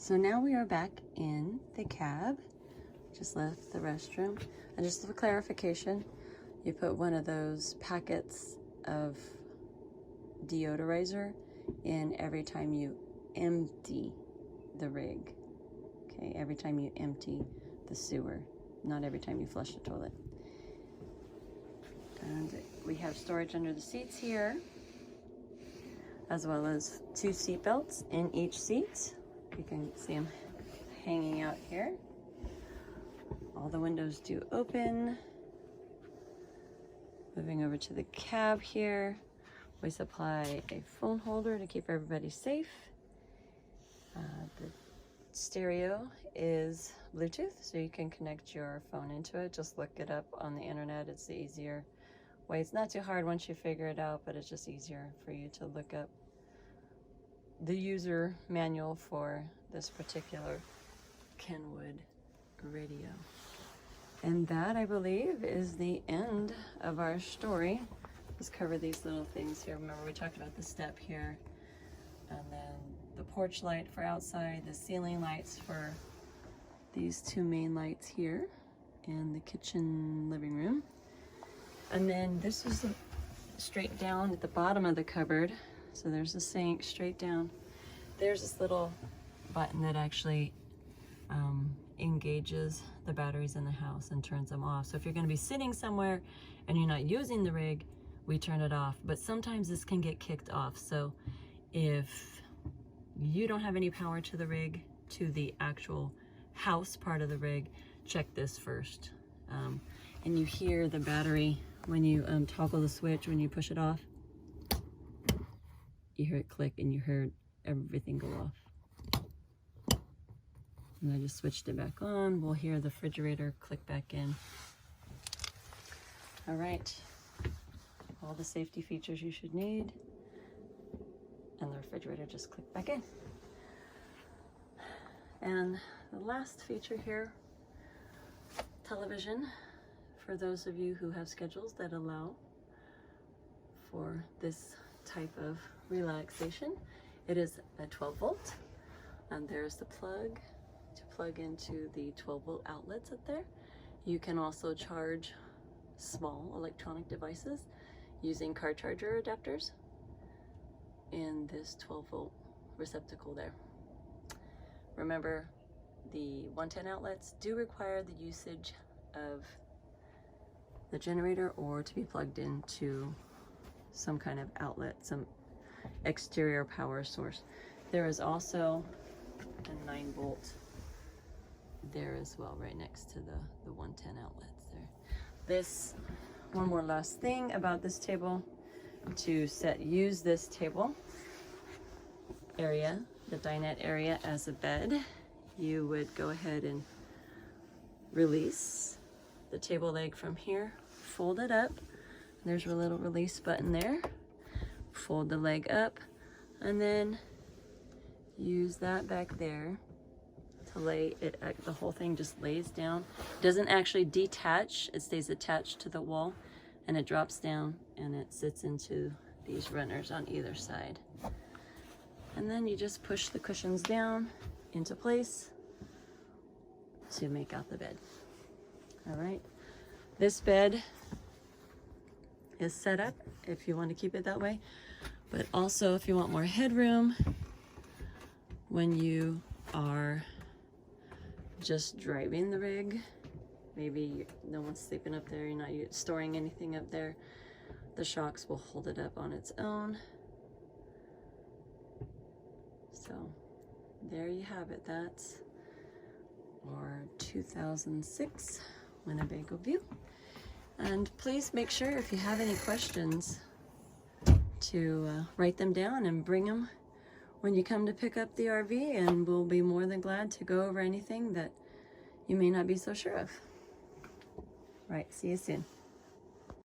So now we are back in the cab. Just left the restroom. And just for clarification, you put one of those packets of deodorizer in every time you empty the rig. Okay, every time you empty the sewer, not every time you flush the toilet. And we have storage under the seats here, as well as 2 seat belts in each seat. You can see them hanging out here. All the windows do open. Moving over to the cab here, we supply a phone holder to keep everybody safe. The stereo is Bluetooth, so you can connect your phone into it. Just look it up on the internet. It's the easier way. It's not too hard once you figure it out, but it's just easier for you to look up the user manual for this particular Kenwood radio. And that, I believe, is the end of our story. Let's cover these little things here. Remember, we talked about the step here, and then the porch light for outside, the ceiling lights for these 2 main lights here, and the kitchen living room. And then this is straight down at the bottom of the cupboard. So there's the sink straight down. There's this little button that actually engages the batteries in the house and turns them off. So if you're going to be sitting somewhere and you're not using the rig, we turn it off. But sometimes this can get kicked off. So if you don't have any power to the rig, to the actual house part of the rig, check this first. And you hear the battery when you toggle the switch, when you push it off. You hear it click and you heard everything go off. And I just switched it back on. We'll hear the refrigerator click back in. All right, all the safety features you should need. And the refrigerator just clicked back in. And the last feature here, television, for those of you who have schedules that allow for this type of relaxation. It is a 12 volt, and there's the plug to plug into the 12 volt outlets up there. You can also charge small electronic devices using car charger adapters in this 12 volt receptacle there. Remember, the 110 outlets do require the usage of the generator or to be plugged into some kind of outlet, some exterior power source. There is also a 9 volt there as well, right next to the 110 outlets there. This, one more last thing about this table, to use this table area, the dinette area, as a bed, you would go ahead and release the table leg from here, fold it up. There's a little release button there. Fold the leg up, and then use that back there to lay it. The whole thing just lays down. It doesn't actually detach. It stays attached to the wall, and it drops down, and it sits into these runners on either side. And then you just push the cushions down into place to make out the bed. All right. This bed is set up if you want to keep it that way, but also if you want more headroom when you are just driving the rig, maybe no one's sleeping up there, you're not storing anything up there, the shocks will hold it up on its own. So there you have it. That's our 2006 Winnebago View. And please make sure, if you have any questions, to write them down and bring them when you come to pick up the RV, and we'll be more than glad to go over anything that you may not be so sure of. Right, see you soon.